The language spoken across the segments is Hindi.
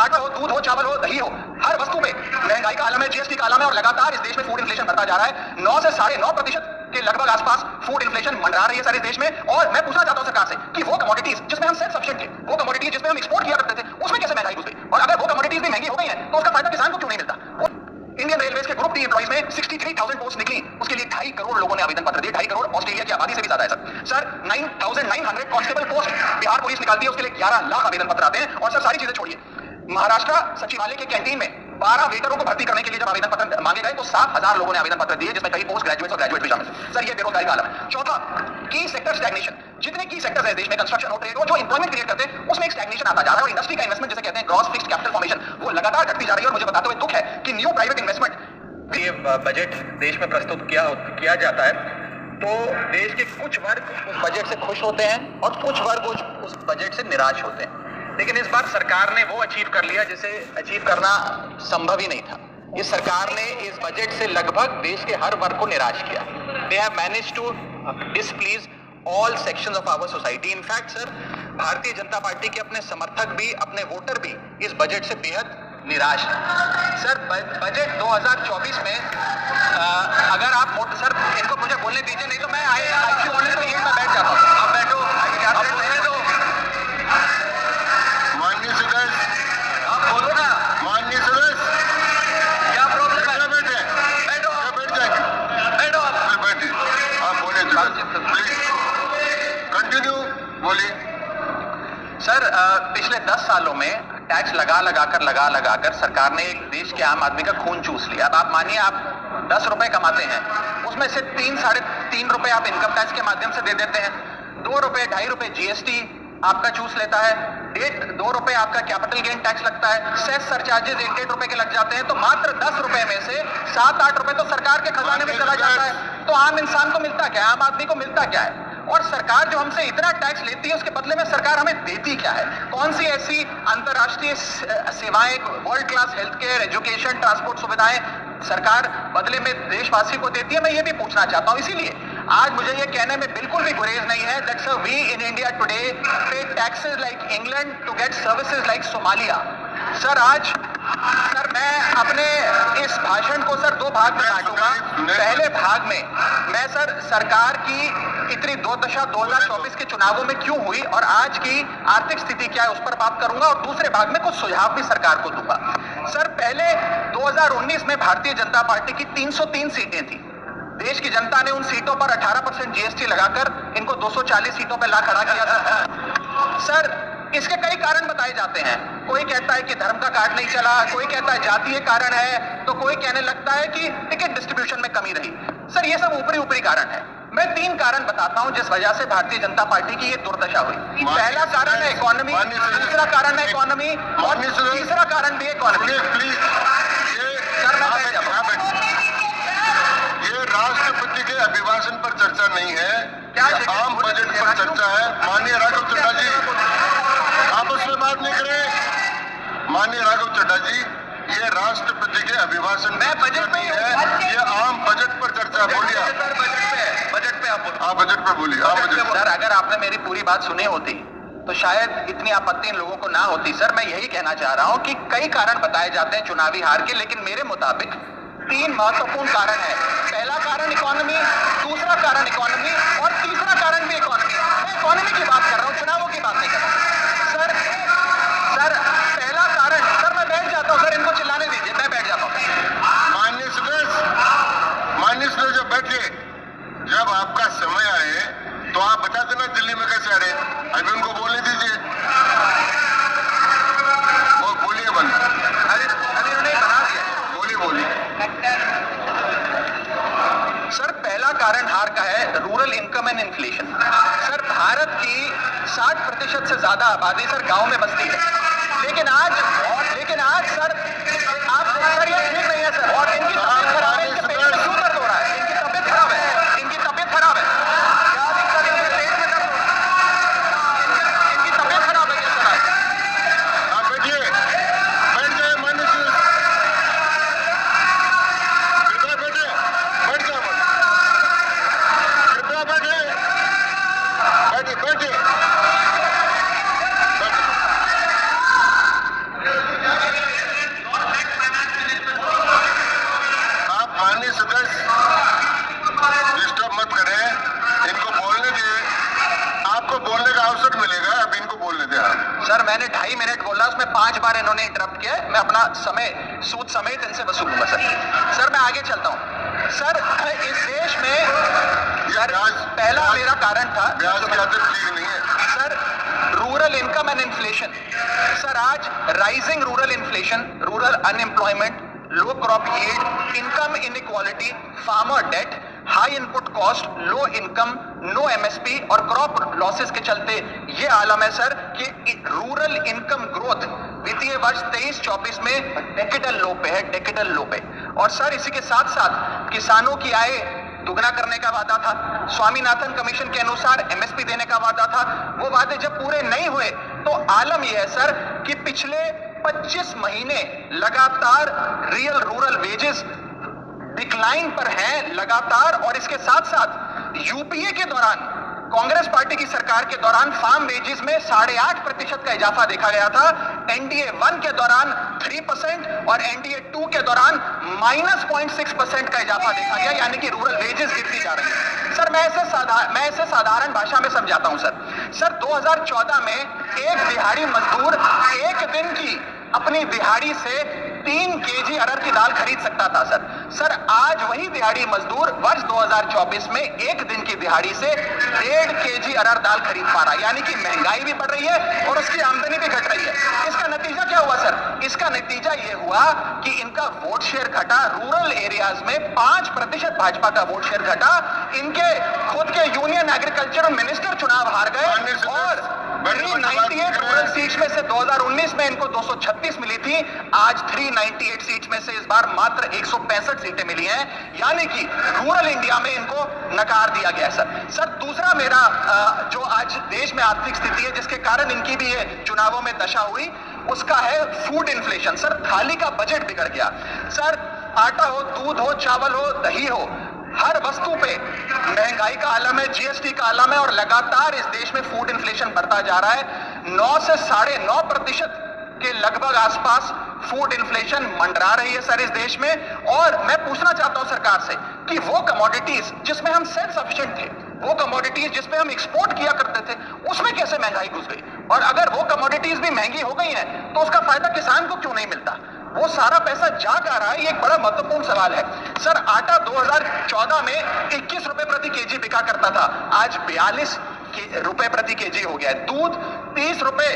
आटा हो, दूध हो, चावल हो, दही हो, हर वस्तु पे महंगाई का आलम है, जीएसटी का आलम है और लगातार इस देश में फूड इन्फ्लेशन बढ़ता जा रहा है। 9 से 9.5% के लगभग आसपास फूड इन्फ्लेशन मंडरा रही है सारे देश में। और मैं पूछना चाहता हूं सरकार से कि वो कमोडिटीज जिसमें हम सेल्फ सफिशिएंट थे, वो कमोडिटीज जिसमें हम एक्सपोर्ट किया करते थे, उसमें कैसे महंगाई घुस गई? और अगर वो कमोडिटीज भी महंगी हो गई हैं तो उसका फायदा किसान को क्यों नहीं मिलता? इंडियन रेलवेज के ग्रुप डी एम्प्लॉइज में 63,000 पोस्ट निकली, उसके लिए 2.5 करोड़ लोगों ने आवेदन पत्र दिए। 2.5 करोड़ ऑस्ट्रेलिया की आबादी से भी ज्यादा है sir. 9,900 constable post Bihar police निकालती है, उसके लिए 11 लाख आवेदन पत्र आते हैं। और सर सारी चीजें छोड़िए, महाराष्ट्र सचिवालय के कैंटीन में 12 वेटरों को भर्ती करने के लिए जब आवेदन पत्र मांगे गए तो 7,000 लोगों ने आवेदन पत्र दिए, जिसमें कई पोस्ट ग्रेजुएट्स और ग्रेजुएट भी शामिल हैं। सर ये बेरोजगारी का आलम है। चौथा, की सेक्टर स्टैग्नेशन। जितने की सेक्टर्स है देश में, कंस्ट्रक्शन और ट्रेड, जो एम्प्लॉयमेंट क्रिएट करते हैं, उसमें एक स्टैग्नेशन आता जा रहा है। और इंडस्ट्री का इन्वेस्टमेंट जिसे कहते हैं ग्रॉस फिक्स्ड कैपिटल फॉर्मेशन, वो लगातार घटती जा रही है। और मुझे बताते हुए दुख है कि न्यू प्राइवेट इन्वेस्टमेंट ये बजट देश में प्रस्तुत किया जाता है तो देश के कुछ वर्ग उस बजट से खुश होते हैं और कुछ वर्ग उस बजट से निराश होते हैं। लेकिन इस बार सरकार ने वो अचीव कर लिया जिसे अचीव करना संभव ही नहीं था। इस सरकार ने इस बजट से लगभग देश के हर वर्ग को निराश किया। They have managed to displease all sections of our society. In fact sir, Bharatiya Janata party के अपने समर्थक भी, अपने वोटर भी इस बजट से बेहद निराश है। सर बजट 2024 में अगर आप सर इनको मुझे बोलने दीजिए, नहीं तो मैं आई बोलने तो यही मैं बैठ जाता हूँ। आप बैठो, आप बोलने दो। माननीय सदस्य, आप बोलो ना। माननीय सदस्य, क्या प्रॉब्लम है? बैठे, बैठो, बैठ जाएंगे, बैठो आप। बैठिए, आप बोले प्लीज कंटिन्यू बोलिए। सर पिछले 10 सालों में टैक्स लगा कर सरकार ने एक देश के आम आदमी का खून चूस लिया। अब आप मानिए, आप 10 रुपए कमाते हैं, उसमें से 3-3.5 रुपए आप इनकम टैक्स के माध्यम से दे देते हैं, 2 रुपए 2.5 रुपए जीएसटी आपका चूस लेता है, 2 रुपए आपका कैपिटल गेन टैक्स लगता है, सेस सरचार्जेस 1-1.5 रुपए के लग जाते हैं, तो मात्र 10 रुपए में से 7-8 रुपए तो सरकार के खजाने में चला जाता है। तो आम इंसान को मिलता क्या है, आम आदमी को मिलता क्या है? और सरकार जो हमसे इतना टैक्स लेती है, उसके बदले में सरकार हमें देती क्या है? कौन सी ऐसी अंतर्राष्ट्रीय सेवाएं, world class health care, education, transport सुविधाएं सरकार बदले में देशवासी को देती है? मैं ये भी पूछना चाहता हूं। इसीलिए आज मुझे ये कहने में बिल्कुल भी गुरेज नहीं है that sir we in India today pay taxes like England to get services like Somalia. Sir sir मैं अपने इस भाषण को सर 2 भाग में बांटूंगा। पहले भाग में मैं सर सरकार की इतनी दुर्दशा 2024 के चुनावों में क्यों हुई और आज की आर्थिक स्थिति क्या है उस पर बात करूंगा, और दूसरे भाग में कुछ सुझाव भी सरकार को दूंगा। सर पहले 2019 में भारतीय जनता पार्टी की 303 सीटें थी। देश की जनता ने उन सीटों पर 18% जीएसटी लगाकर इनको 240 सीटों पर ला खड़ा किया था। सर इसके कई कारण बताए जाते हैं। कोई कहता है कि धर्म का कार्ड नहीं चला, कोई कहता है जातीय कारण है, तो कोई कहने लगता है कि टिकट डिस्ट्रीब्यूशन में कमी रही। सर ये सब ऊपरी कारण है। मैं 3 कारण बताता हूं जिस वजह से भारतीय जनता पार्टी की ये दुर्दशा हुई। पहला कारण है इकोनॉमी, दूसरा कारण है इकोनॉमी और तीसरा कारण भी इकोनॉमी। सर मैं बैठ जाता हूं। ये राष्ट्रपति के अभिभाषण पर चर्चा नहीं है, क्या आम बजट पर चर्चा है। माननीय राघव चड्ढा जी आपस में बात नहीं करें। माननीय राघव चड्ढा जी, ये राष्ट्रपति के अभिभाषण मैं बजट में है, ये आम बजट पर चर्चा। बोलिए बजट पे आप बजट पे बोलिए। सर अगर आपने मेरी पूरी बात सुनी होती तो शायद इतनी आपत्ति इन लोगों को ना होती। सर मैं यही कहना चाह रहा हूं कि कई कारण बताए जाते हैं चुनावी हार के, लेकिन मेरे मुताबिक 3 महत्वपूर्ण कारण है। पहला कारण इकोनॉमी, दूसरा कारण इकोनॉमी और तीसरा कारण भी इकोनॉमी। मैं इकोनॉमी की बात कर रहा हूं, चुनावों की बात नहीं कर रहा हूं। सर पहला कारण, सर मैं बैठ जाता हूं, सर इनको चिल्लाने दीजिए, मैं बैठ जाता हूं। माननीय सदस्य जब बैठिए, जब आपका समय आए तो आप बता देना दिल्ली में कैसे आ रहे। अभी उनको बोलने दीजिए, वो बोलिए बंद। अभी उन्होंने बना दिया। बोलिए। सर पहला कारण हार का है rural income and inflation. Sir Bharat की 60% से ज्यादा आबादी सर गांव में बसती है, लेकिन आज सर ये ठीक नहीं है सर। और इनकी तबीयत खराब है, इनके पेट में क्यों दर्द हो रहा है? इनकी तबीयत खराब है, क्या दिक्कत है? इनके पेट में दर्द हो रहा है, इनकी तबीयत खराब है क्या सर? आप बैठिए, बैठ जाए। माननीय सदस्य कृपया बैठे, बैठ जाओ, कृपया बैठे। 5 बार इन्होंने इंटरप्ट किया है। मैं अपना समय सूद समेत इनसे वसूलूंगा सर। मैं आगे चलता हूं सर। इस देश में सर पहला मेरा कारण था ब्याज की आदत ठीक नहीं है sir, rural income and inflation. Sir आज rising rural inflation, rural unemployment, low crop yield, income inequality, farmer debt, high input cost, low income, no MSP और क्रॉप लॉसेस के चलते ये आलम है सर कि रूरल इनकम ग्रोथ वित्तीय वर्ष 23-24 में डेकेडल लो पे है, डेकेडल लो पे। और सर इसी के साथ साथ किसानों की आय दुगना करने का वादा था, स्वामीनाथन कमीशन के अनुसार एमएसपी देने का वादा था। वो वादे जब पूरे नहीं हुए तो आलम यह है सर कि पिछले 25 महीने लगातार रियल रूरल वेजेस डिक्लाइन पर हैं लगातार। और इसके साथ साथ यूपीए के दौरान, कांग्रेस पार्टी की सरकार के दौरान फार्म वेजेस में 8.5% का इजाफा देखा गया था। एनडीए 1 के दौरान 3% और एनडीए 2 के दौरान -0.6% का इजाफा देखा गया, यानी कि रूरल वेजेस गिरती जा रही है। सर मैं ऐसे साधारण भाषा में समझाता हूं सर 2014 में एक दिहाड़ी मजदूर एक दिन की अपनी दिहाड़ी से 3 केजी अरहर की दाल खरीद सकता था सर आज वही दिहाड़ी मजदूर वर्ष 2024 में एक दिन की दिहाड़ी से 1.5 केजी अरहर दाल खरीद पा रहा है, यानी कि महंगाई भी बढ़ रही है और उसकी आमदनी भी घट रही है। इसका नतीजा क्या हुआ सर? इसका नतीजा यह हुआ कि इनका वोट शेयर घटा, रूरल एरियाज में 5% भाजपा का वोट शेयर घटा, इनके खुद के यूनियन एग्रीकल्चर मिनिस्टर चुनाव हार गए और 398 रूरल सीट्स में से 2019 में इनको 236 मिली थी, आज 398 सीट्स में से इस बार मात्र 165 सीटें मिली हैं, यानी कि रूरल इंडिया में इनको नकार दिया गया है सर दूसरा मेरा जो आज देश में आर्थिक स्थिति है जिसके कारण इनकी भी ये चुनावों में दशा हुई, उसका है फूड इन्फ्लेशन। सर थाली का बजट बिगड़ गया सर, आटा हो, दूध हो, चावल हो, दही हो, हर वस्तु पे महंगाई का आलम है, जीएसटी का आलम है और लगातार इस देश में फूड इन्फ्लेशन बढ़ता जा रहा है। 9 से 9.5% के लगभग आसपास फूड इन्फ्लेशन मंडरा रही है सर इस देश में। और मैं पूछना चाहता हूं सरकार से कि वो कमोडिटीज जिसमें हम सेल्फ सफिशिएंट थे, वो कमोडिटीज जिसमें हम एक्सपोर्ट किया करते थे, उसमें कैसे महंगाई घुस गई? और अगर वो कमोडिटीज भी महंगी हो गई हैं तो उसका फायदा किसान को क्यों नहीं मिलता? वो सारा पैसा जा कहां रहा है? ये एक बड़ा महत्वपूर्ण सवाल है सर। आटा 2014 में 21 रुपए प्रति केजी बिका करता था, आज 42 रुपए प्रति केजी हो गया है। दूध 30 रुपए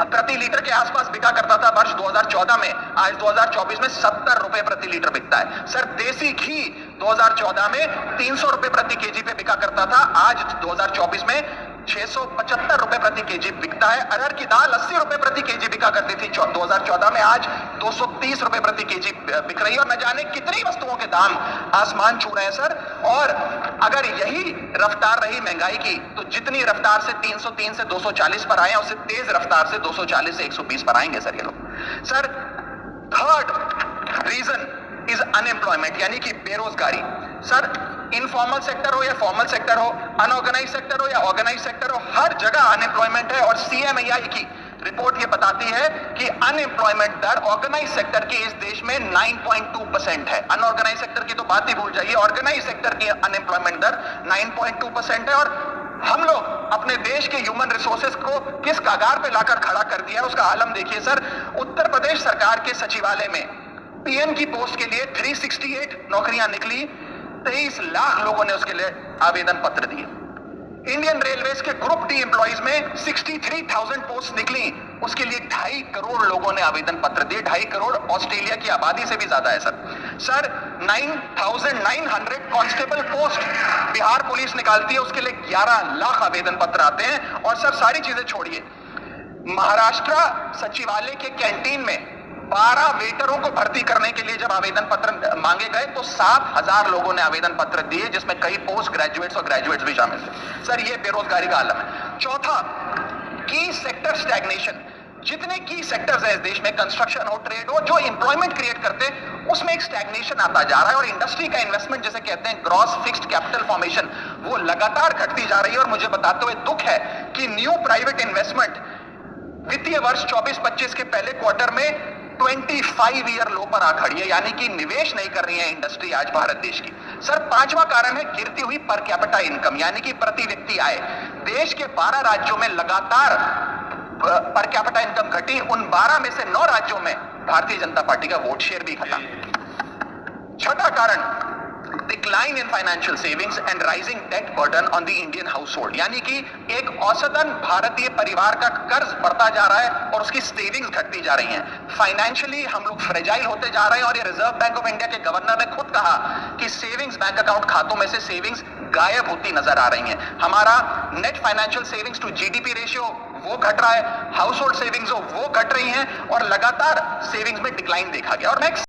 प्रति लीटर के आसपास बिका करता था वर्ष 2014 में, आज 2024 में 70 रुपए प्रति लीटर बिकता है। सर देसी घी 2014 में 300 रुपए प्रति केजी पे बिका करता था, आज 2024 में 675 रुपए प्रति केजी बिकता है। अरहर की दाल 80 रुपए प्रति केजी बिका करती थी 2014 में, आज 230 रुपए प्रति केजी बिक रही है। और न जाने कितनी वस्तुओं के दाम आसमान छू रहे हैं सर। और अगर यही रफ्तार रही महंगाई की तो जितनी रफ्तार से 303 से 240 पर आए, उससे तेज रफ्तार से 240 से 120 पर आएंगे सर ये लोग। Sir third reason is unemployment, यानी कि बेरोजगारी। सर इनफॉर्मल सेक्टर हो या फॉर्मल सेक्टर हो, अनऑर्गेनाइज सेक्टर हो या ऑर्गेनाइज सेक्टर हो, हर जगह अनएम्प्लॉयमेंट है। और सीएमआई की रिपोर्ट ये बताती है कि अनएम्प्लॉयमेंट दर ऑर्गेनाइज सेक्टर के इस देश में 9.2% है। अनऑर्गेनाइज सेक्टर की तो बात ही भूल जाइए, ऑर्गेनाइज सेक्टर की अनएम्प्लॉयमेंट दर 9.2% है। और हम लोग अपने देश के ह्यूमन रिसोर्सेज को किस कगार पे लाकर खड़ा कर दिया है उसका आलम देखिए सर। उत्तर प्रदेश सरकार के सचिवालय में पीएन की पोस्ट के लिए 368 नौकरियां निकली, 23 लाख लोगों ने उसके लिए आवेदन पत्र दिए। इंडियन रेलवेज के ग्रुप डी एम्प्लॉइज में 63,000 पोस्ट निकली, उसके लिए 2.5 करोड़ लोगों ने आवेदन पत्र दिए। 2.5 करोड़ ऑस्ट्रेलिया की आबादी से भी ज्यादा है sir 9,900 constable post Bihar police निकालती है, उसके लिए 11 लाख आवेदन पत्र आते हैं। और सर सारी चीजें छोड़िए, महाराष्ट्र सचिवालय के कैंटीन में 12 वेटरों को भर्ती करने के लिए जब आवेदन पत्र मांगे गए तो 7,000 लोगों ने आवेदन पत्र दिए, जिसमें कई पोस्ट ग्रेजुएट्स और ग्रेजुएट्स भी शामिल थे। सर ये बेरोजगारी का आलम है। चौथा, की सेक्टर स्टैग्नेशन। जितने की सेक्टर्स हैं इस देश में, कंस्ट्रक्शन हो, ट्रेड हो, जो एम्प्लॉयमेंट क्रिएट करते हैं, उसमें एक स्टैग्नेशन आता जा रहा है। और इंडस्ट्री का इन्वेस्टमेंट जिसे कहते हैं ग्रॉस फिक्स्ड कैपिटल फॉर्मेशन, वो लगातार घटती जा रही है। और मुझे बताते हुए दुख है कि न्यू प्राइवेट इन्वेस्टमेंट वित्तीय वर्ष 24-25 के पहले क्वार्टर में 25 ईयर लो पर आ खड़ी है, यानी कि निवेश नहीं कर रही है इंडस्ट्री आज भारत देश की। सर पांचवा कारण है गिरती हुई पर कैपिटा इनकम, यानी कि प्रति व्यक्ति आय। देश के 12 राज्यों में लगातार पर कैपिटा इनकम घटी, उन 12 में से 9 राज्यों में भारतीय जनता पार्टी का वोट शेयर भी घटा। छठा कारण, decline in financial savings and rising debt burden on the Indian household, यानी कि एक औसतन भारतीय परिवार का कर्ज बढ़ता जा रहा है और उसकी सेविंग्स घटती जा रही हैं। फाइनेंशियली हम लोग फ्रेजाइल होते जा रहे हैं और ये रिजर्व बैंक ऑफ इंडिया के गवर्नर ने खुद कहा कि सेविंग्स बैंक अकाउंट खातों में से सेविंग्स गायब होती नजर आ रही हैं। हमारा net financial savings to GDP ratio वो घट रहा है, हाउस होल्ड सेविंग्स वो घट रही हैं और लगातार सेविंग्स में डिक्लाइन देखा गया। और नेक्स्ट